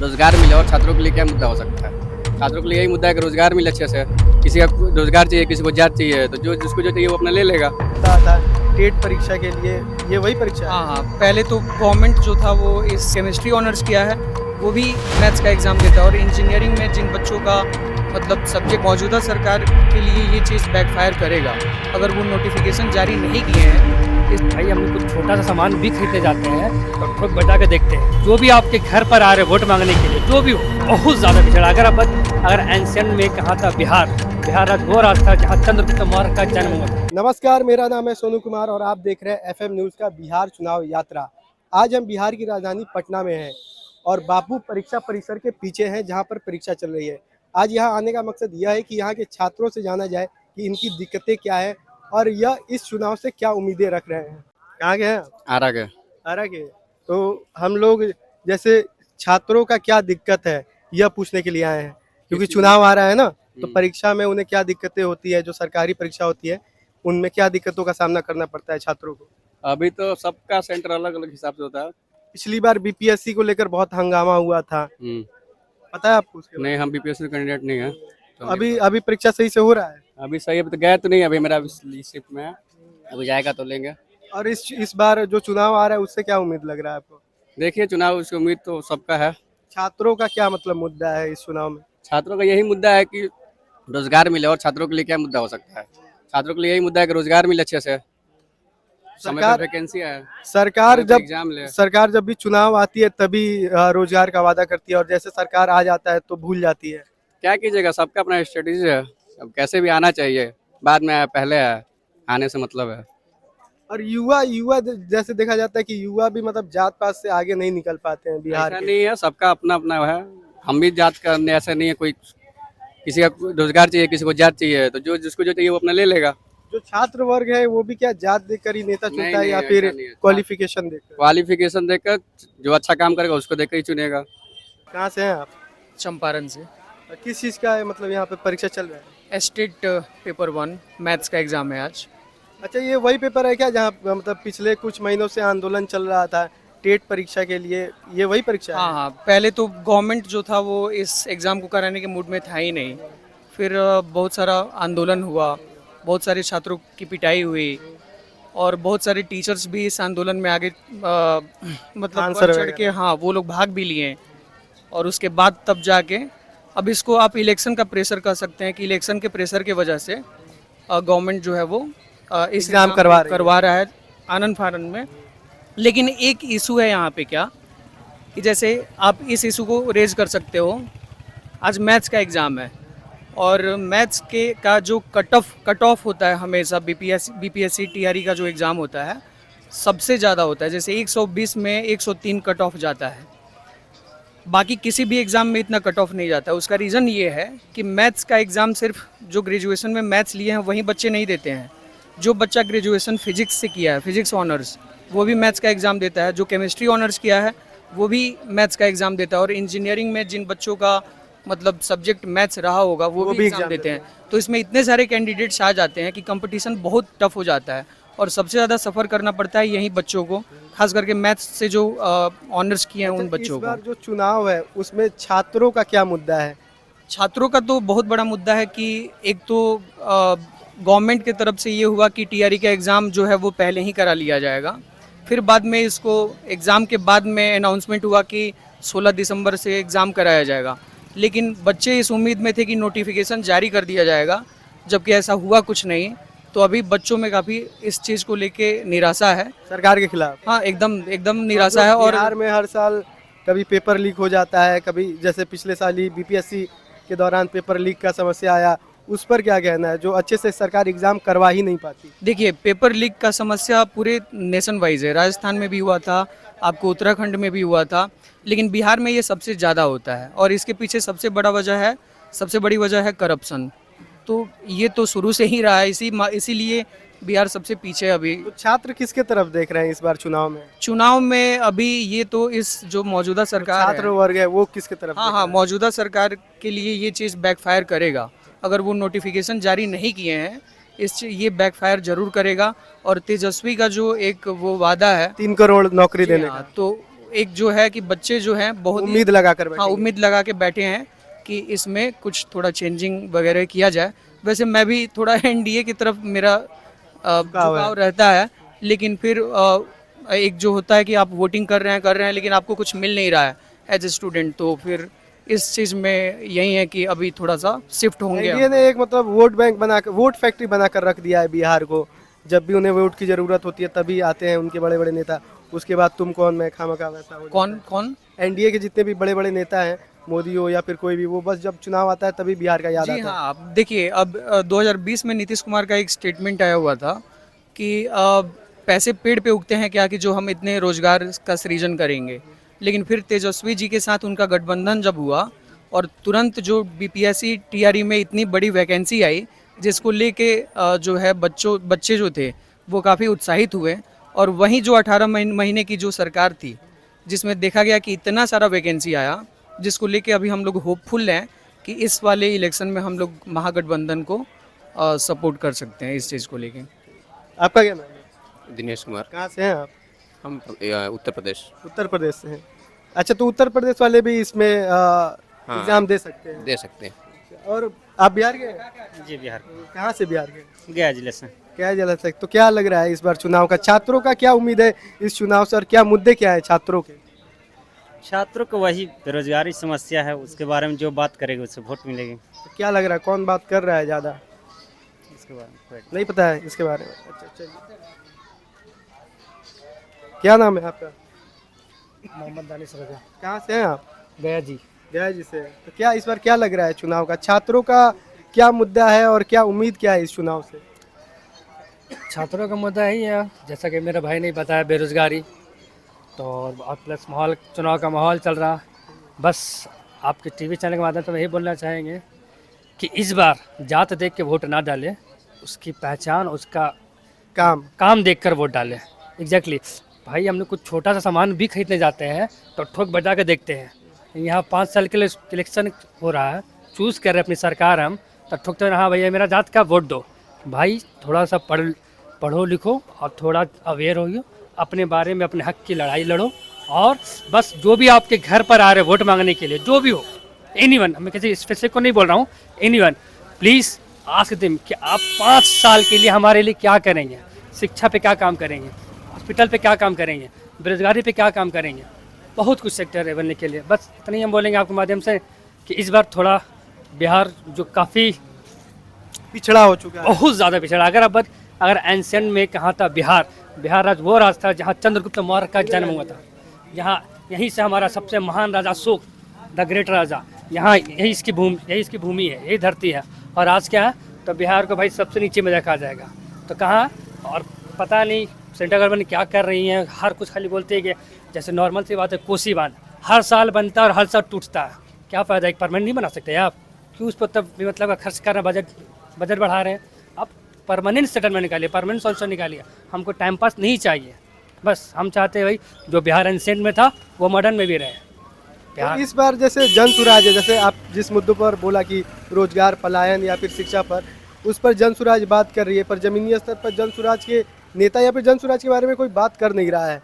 रोजगार मिले और छात्रों के लिए क्या मुद्दा हो सकता है। छात्रों के लिए यही मुद्दा है कि रोजगार मिले अच्छे से। किसी का रोजगार चाहिए, किसी को जॉब चाहिए, तो जो जिसको जो चाहिए वो अपना ले लेगा। था टेट परीक्षा के लिए, ये वही परीक्षा है? हाँ, पहले तो गवर्नमेंट जो था वो इस केमिस्ट्री ऑनर्स किया है, वो भी मैथ्स का एग्ज़ाम देता है। और इंजीनियरिंग में जिन बच्चों का मतलब सब्जेक्ट मौजूदा सरकार के लिए ये चीज़ बैकफायर करेगा अगर वो नोटिफिकेशन जारी नहीं किए हैं। भाई हम कुछ छोटा सा सामान भी खरीदने जाते हैं तो ठोक बजा के देखते हैं। जो भी आपके घर पर आ रहे वोट मांगने के लिए, जो भी हो, बहुत ज़्यादा पिछड़ा। अगर एंशियंट में कहा था बिहार आज वो रास्ता जहाँ चंद्रगुप्त मौर्य का जन्म हुआ था। नमस्कार, मेरा नाम है सोनू कुमार और आप देख रहे हैं एफएम न्यूज़ का बिहार चुनाव यात्रा। आज हम बिहार की राजधानी पटना में हैं और बापू परीक्षा परिसर के पीछे हैं जहां पर परीक्षा चल रही है। आज यहां आने का मकसद यह है कि यहां के छात्रों से जाना जाए कि इनकी दिक्कतें क्या है और यह इस चुनाव से क्या उम्मीदें रख रहे हैं। कहाँ गए हैं आप? आरा के आरा के। तो हम लोग जैसे छात्रों का क्या दिक्कत है यह पूछने के लिए आए हैं, क्योंकि चुनाव आ रहा है ना, तो परीक्षा में उन्हें क्या दिक्कतें होती है, जो सरकारी परीक्षा होती है उनमें क्या दिक्कतों का सामना करना पड़ता है छात्रों को। अभी तो सबका सेंटर अलग अलग हिसाब से होता है। पिछली बार बीपीएससी को लेकर बहुत हंगामा हुआ था, पता है आपको उसके बारे नहीं, हम बीपीएससी कैंडिडेट नहीं है। तो में? अभी परीक्षा सही से हो रहा है अभी सही, अभी तो गए तो नहीं, अभी मेरा शिफ्ट में है, अभी जाएगा तो लेंगे। और इस बार जो चुनाव आ रहा है उससे क्या उम्मीद लग रहा है आपको? देखिए, चुनाव की उम्मीद तो सबका है। छात्रों का क्या मतलब मुद्दा है इस चुनाव में? छात्रों का यही मुद्दा है कि रोजगार मिले और छात्रों के लिए क्या मुद्दा हो सकता है। छात्रों के लिए यही मुद्दा है कि रोजगार मिले अच्छे से, समय पर वैकेंसी है, सरकार ले। सरकार जब भी चुनाव आती है तभी रोजगार का वादा करती है और जैसे सरकार आ जाता है तो भूल जाती है। क्या कीजिएगा, सबका अपना स्ट्रेटेजी है। अब कैसे भी आना चाहिए, बाद में आया पहले है, आने से मतलब है। और युवा युवा जैसे देखा जाता है कि युवा भी मतलब जात पात से आगे नहीं निकल पाते हैं बिहार ऐसा के। नहीं है, सबका अपना अपना है। हम भी जात का ऐसा नहीं है, कोई किसी का रोजगार चाहिए, किसी को जात चाहिए, तो जो जिसको जो चाहिए वो अपना ले लेगा। जो छात्र वर्ग है वो भी क्या जात देखकर ही नेता चुनता है नहीं, या ऐसा फिर नहीं है। क्वालिफिकेशन देखकर? क्वालिफिकेशन देखकर, जो अच्छा काम करेगा उसको देखकर ही चुनेगा। कहाँ से हैं आप? चंपारण से। किस चीज़ का है, मतलब यहाँ पे परीक्षा चल रहा है? स्टेट पेपर 1 मैथ्स का एग्ज़ाम है आज। अच्छा, ये वही पेपर है क्या जहाँ मतलब पिछले कुछ महीनों से आंदोलन चल रहा था टेट परीक्षा के लिए, ये वही परीक्षा है? हाँ, पहले तो गवर्नमेंट जो था वो इस एग्ज़ाम को कराने के मूड में था ही नहीं। फिर बहुत सारा आंदोलन हुआ, बहुत सारे छात्रों की पिटाई हुई और बहुत सारे टीचर्स भी इस आंदोलन में आगे मतलब आंसर बढ़ चढ़ के, हाँ, वो लोग भाग भी लिए। और उसके बाद तब जाके अब इसको आप इलेक्शन का प्रेशर कह सकते हैं कि इलेक्शन के प्रेशर के वजह से गवर्नमेंट जो है वो इस एग्जाम करवा रहा है आनंद फानंद में। लेकिन एक इशू है यहाँ पे क्या, कि जैसे आप इस इशू को रेज कर सकते हो। आज मैथ्स का एग्ज़ाम है और मैथ्स के का जो कट ऑफ होता है हमेशा बीपीएससी टीआरई का जो एग्ज़ाम होता है सबसे ज़्यादा होता है। जैसे 120 में 103 कट ऑफ जाता है, बाकी किसी भी एग्ज़ाम में इतना कट ऑफ नहीं जाता। उसका रीज़न ये है कि मैथ्स का एग्ज़ाम सिर्फ जो ग्रेजुएशन में मैथ्स लिए हैं वही बच्चे नहीं देते हैं। जो बच्चा ग्रेजुएशन फिजिक्स से किया है, फिजिक्स ऑनर्स, वो भी मैथ्स का एग्ज़ाम देता है। जो केमिस्ट्री ऑनर्स किया है वो भी मैथ्स का एग्ज़ाम देता है। और इंजीनियरिंग में जिन बच्चों का मतलब सब्जेक्ट मैथ्स रहा होगा वो भी एग्ज़ाम देते हैं। तो इसमें इतने सारे कैंडिडेट्स आ जाते हैं कि कंपटीशन बहुत टफ हो जाता है और सबसे ज़्यादा सफ़र करना पड़ता है यही बच्चों को, खास करके मैथ्स से जो ऑनर्स किए हैं उन बच्चों इस बार को। जो चुनाव है उसमें छात्रों का क्या मुद्दा है? छात्रों का तो बहुत बड़ा मुद्दा है कि एक तो गवर्नमेंट की तरफ से ये हुआ कि टीआरई का एग्ज़ाम जो है वो पहले ही करा लिया जाएगा। फिर बाद में इसको एग्ज़ाम के बाद में अनाउंसमेंट हुआ कि 16 दिसंबर से एग्ज़ाम कराया जाएगा। लेकिन बच्चे इस उम्मीद में थे कि नोटिफिकेशन जारी कर दिया जाएगा, जबकि ऐसा हुआ कुछ नहीं। तो अभी बच्चों में काफ़ी इस चीज़ को लेके निराशा है, सरकार के खिलाफ। हाँ, एकदम निराशा है। और बिहार में हर साल कभी पेपर लीक हो जाता है, कभी जैसे पिछले साल ही बीपीएससी के दौरान पेपर लीक का समस्या आया, उस पर क्या कहना है जो अच्छे से सरकार एग्जाम करवा ही नहीं पाती? देखिए, पेपर लीक का समस्या पूरे नेशन वाइज है। राजस्थान में भी हुआ था, आपको उत्तराखंड में भी हुआ था, लेकिन बिहार में ये सबसे ज़्यादा होता है। और इसके पीछे सबसे बड़ी वजह है करप्शन। तो ये तो शुरू से ही रहा है, इसीलिए बिहार सबसे पीछे है अभी। तो छात्र किसके तरफ देख रहे हैं इस बार चुनाव में? चुनाव में अभी ये तो इस जो मौजूदा सरकार छात्र है, वर्ग है वो किसके तरफ हाँ देख हाँ, रहा है? मौजूदा सरकार के लिए ये चीज़ बैकफायर करेगा। अगर वो नोटिफिकेशन जारी नहीं किए हैं, ये बैकफायर जरूर करेगा। और तेजस्वी का जो एक वो वादा है 3 करोड़ नौकरी जी देने हाँ, का। तो एक जो है कि बच्चे जो हैं बहुत ही- उम्मीद लगा कर हाँ बैठे उम्मीद लगा के बैठे हैं कि इसमें कुछ थोड़ा चेंजिंग वगैरह किया जाए। वैसे मैं भी थोड़ा एनडीए की तरफ मेरा झुकाव रहता है, लेकिन फिर एक जो होता है कि आप वोटिंग कर रहे हैं लेकिन आपको कुछ मिल नहीं रहा है एज ए स्टूडेंट, तो फिर इस चीज़ में यही है कि अभी थोड़ा सा शिफ्ट होंगे एनडीए हम। ने एक मतलब वोट बैंक बनाकर, वोट फैक्ट्री बनाकर रख दिया है बिहार को। जब भी उन्हें वोट की जरूरत होती है तभी आते हैं उनके बड़े बड़े नेता। उसके बाद तुम कौन मैं खामखा वैसा हो कौन कौन? एनडीए के जितने भी बड़े बड़े नेता हैं, मोदी हो या फिर कोई भी, वो बस जब चुनाव आता है तभी बिहार का याद जी आता है। हाँ, आप देखिए अब 2020 में नीतीश कुमार का एक स्टेटमेंट आया हुआ था कि पैसे पेड़ पे उगते हैं क्या, कि जो हम इतने रोजगार का सृजन करेंगे। लेकिन फिर तेजस्वी जी के साथ उनका गठबंधन जब हुआ और तुरंत जो बीपीएससी टीआरई में इतनी बड़ी वैकेंसी आई, जिसको लेके जो है बच्चे जो थे वो काफ़ी उत्साहित हुए। और वहीं जो 18 महीने की जो सरकार थी, जिसमें देखा गया कि इतना सारा वैकेंसी आया, जिसको लेके अभी हम लोग होपफुल हैं कि इस वाले इलेक्शन में हम लोग महागठबंधन को सपोर्ट कर सकते हैं इस चीज़ को लेके। आपका क्या नाम है? दिनेश कुमार। कहाँ से हैं आप? हम उत्तर प्रदेश। उत्तर प्रदेश से हैं। अच्छा, तो उत्तर प्रदेश वाले भी इसमें एग्जाम दे सकते हैं? दे सकते हैं। और आप बिहार के हैं? जी बिहार कहाँ से बिहार के? गया जिले से। क्या जला सकते, तो क्या लग रहा है इस बार चुनाव का? छात्रों का क्या उम्मीद है इस चुनाव से और क्या मुद्दे क्या है छात्रों के? छात्रों को वही बेरोजगारी समस्या है, उसके बारे में जो बात करेगी उससे वोट मिलेगी। तो क्या लग रहा है कौन बात कर रहा है ज्यादा? इसके बारे में कोई- नहीं पता है इसके बारे में? अच्छा चलिए। क्या नाम है आपका? मोहम्मद दानिश रजा, कहाँ से हैं आप? गया जी। गया जी से। तो क्या इस बार क्या लग रहा है चुनाव का? छात्रों का क्या मुद्दा है और क्या उम्मीद क्या है इस चुनाव से? छात्रों का मुद्दा यही है, जैसा कि मेरे भाई ने बताया, बेरोजगारी, तो और प्लस माहौल, चुनाव का माहौल चल रहा। बस आपके टीवी चैनल के माध्यम से यही बोलना चाहेंगे कि इस बार जात देख के वोट ना डालें, उसकी पहचान, उसका काम देखकर वोट डालें। एग्जैक्टली भाई, हम लोग कुछ छोटा सा सामान भी खरीदने जाते हैं तो ठोक बजा के देखते हैं। यहाँ 5 साल के लिए इलेक्शन हो रहा है, चूज़ कर रहे अपनी सरकार हम, तो ठोकते हैं हाँ भैया मेरा जात का वोट दो। भाई थोड़ा सा पढ़ो लिखो और थोड़ा अवेयर होइए, अपने बारे में, अपने हक की लड़ाई लड़ो। और बस जो भी आपके घर पर आ रहे वोट मांगने के लिए, जो भी हो, एनीवन, मैं किसी स्पेसिफिक को नहीं बोल रहा हूँ, एनीवन, प्लीज़ आस्क देम कि आप 5 साल के लिए हमारे लिए क्या करेंगे, शिक्षा पे क्या काम करेंगे, हॉस्पिटल पे क्या काम करेंगे, बेरोजगारी पे क्या काम करेंगे। बहुत कुछ सेक्टर है बनने के लिए। बस इतना ही हम बोलेंगे आपके माध्यम से कि इस बार थोड़ा बिहार जो काफ़ी पिछड़ा हो चुका है। बहुत ज़्यादा पिछड़ा। अगर एंशियंट में कहा था बिहार राज वो राज था जहाँ चंद्रगुप्त मौर्य का जन्म हुआ था। यहीं से हमारा सबसे महान राजा अशोक, द ग्रेट राजा, यही इसकी भूमि है, यही धरती है। और आज क्या है, तो बिहार को भाई सबसे नीचे में रखा जाएगा। तो कहाँ, और पता नहीं सेंट्रल गवर्नमेंट क्या कर रही है। हर कुछ खाली बोलते हैं कि जैसे नॉर्मल सी बात है, कोसी बांध हर साल बनता है और हर साल टूटता है। क्या फ़ायदा, एक परमानेंट नहीं बना सकते आप? क्यों उस पर तब भी मतलब का खर्च कर रहे हैं, बजट बढ़ा रहे हैं? आप परमानेंट सेटलमेंट निकालिए, परमानेंट सॉल्यूशन निकालिए। हमको टाइम पास नहीं चाहिए। बस हम चाहते हैं भाई जो बिहार एंशिएंट में था वो मॉडर्न में भी रहे। तो इस बार जैसे जन सुराज है, जैसे आप जिस मुद्दों पर बोला कि रोजगार, पलायन या फिर शिक्षा पर, उस पर जन सुराज बात कर रही है, पर जमीनी स्तर पर जन सुराज के नेता या फिर जन सुराज के बारे में कोई बात कर नहीं रहा है।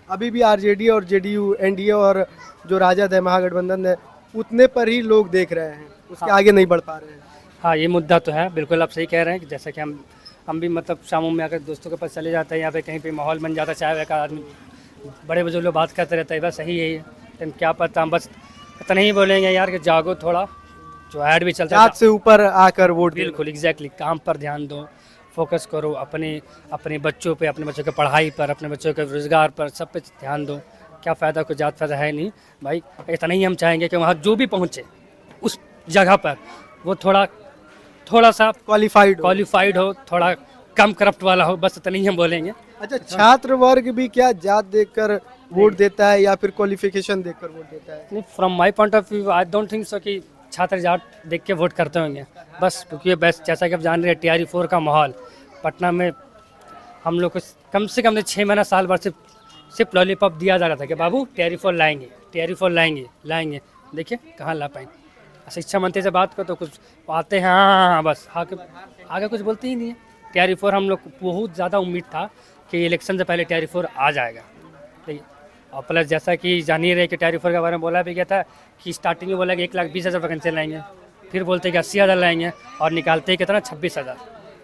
अभी भी आरजेडी और जेडीयू, एनडीए और जो राजद है, महागठबंधन है, उतने पर ही लोग देख रहे हैं, उसके आगे नहीं बढ़ पा रहे हैं। हाँ, ये मुद्दा तो है, बिल्कुल आप सही कह रहे हैं। कि जैसा कि हम भी मतलब शामों में अगर दोस्तों के पास चले जाते हैं या फिर कहीं पे माहौल बन जाता है, चाय का आदमी, बड़े बुजुर्ग लोग बात करते रहते हैं, बस यही है। लेकिन क्या पता, हम बस इतना ही बोलेंगे यार कि जागो थोड़ा, जो ऐड भी चलता है जात से ऊपर आकर वोट देना। बिल्कुल एग्जैक्टली, काम पर ध्यान दो, फोकस करो अपने बच्चों पे, अपने बच्चों की पढ़ाई पर, अपने बच्चों के रोज़गार पर, सब पे ध्यान दो। क्या फ़ायदा, कोई जात फायदा है नहीं भाई। इतना ही हम चाहेंगे कि वहाँ जो भी पहुँचे उस जगह पर वो थोड़ा सा क्वालिफाइड हो, थोड़ा कम करप्ट वाला हो, बस इतना ही हम बोलेंगे। अच्छा, छात्र वर्ग भी क्या जात देखकर वोट देता है या फिर क्वालिफिकेशन देखकर वोट देता है? From my point of view I don't think so कि छात्र जाट देख के वोट करते होंगे। बस क्योंकि बेस्ट, जैसा कि आप जान रहे हैं, TRE 4 का माहौल पटना में हम लोग को कम से कम 6 महीना साल भर सिर्फ लॉलीपॉप दिया जा रहा था कि बाबू TRE 4 लाएंगे। देखिए कहाँ ला पाएंगे। शिक्षा मंत्री से बात करो तो कुछ आते हैं, हाँ, बस आगे कुछ बोलते ही नहीं है। TRE 4 हम लोग को बहुत ज़्यादा उम्मीद था कि इलेक्शन से पहले TRE 4 आ जाएगा, और प्लस जैसा कि जान ही रहे कि टैरिफर के बारे में बोला भी गया था कि स्टार्टिंग में बोला कि 1,20,000 वैकेंसी लाएंगे, फिर बोलते कि 80,000 लाएंगे और निकालते ही कितना 26,000,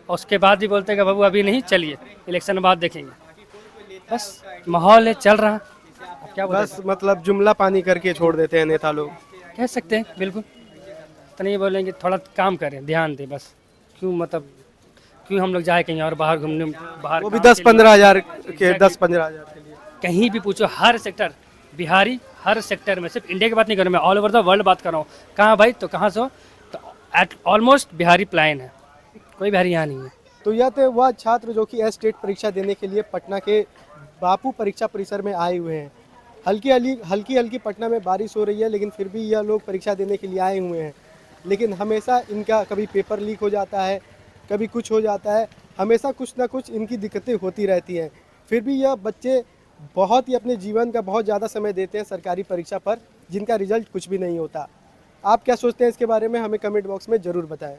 और उसके बाद भी बोलते कि बाबू अभी नहीं, चलिए इलेक्शन बाद देखेंगे। बस माहौल है, चल रहा, अब क्या बोले, बस मतलब जुमला पानी करके छोड़ देते हैं नेता लोग। कह सकते हैं बिल्कुल। तो नहीं बोलेंगे, थोड़ा काम करें, ध्यान दें बस। क्यों हम लोग जाए कहीं और बाहर घूमने, बाहर वो भी काम के 10-15 लिए। हज़ार के 10-15 हज़ार के लिए। कहीं भी पूछो, हर सेक्टर बिहारी, हर सेक्टर में, सिर्फ इंडिया की बात नहीं कर रहा मैं, ऑल ओवर द वर्ल्ड बात कर रहा हूँ। कहाँ भाई, तो कहाँ से हो, तो एट ऑलमोस्ट बिहारी प्लान है, कोई बिहारी यहाँ नहीं है। तो यह थे वह छात्र जो कि एस्टेट परीक्षा देने के लिए पटना के बापू परीक्षा परिसर में आए हुए हैं। हल्की पटना में बारिश हो रही है, लेकिन फिर भी यह लोग परीक्षा देने के लिए आए हुए हैं। लेकिन हमेशा इनका कभी पेपर लीक हो जाता है, कभी कुछ हो जाता है, हमेशा कुछ ना कुछ इनकी दिक्कतें होती रहती हैं। फिर भी यह बच्चे बहुत ही अपने जीवन का बहुत ज़्यादा समय देते हैं सरकारी परीक्षा पर, जिनका रिजल्ट कुछ भी नहीं होता। आप क्या सोचते हैं इसके बारे में, हमें कमेंट बॉक्स में ज़रूर बताएं।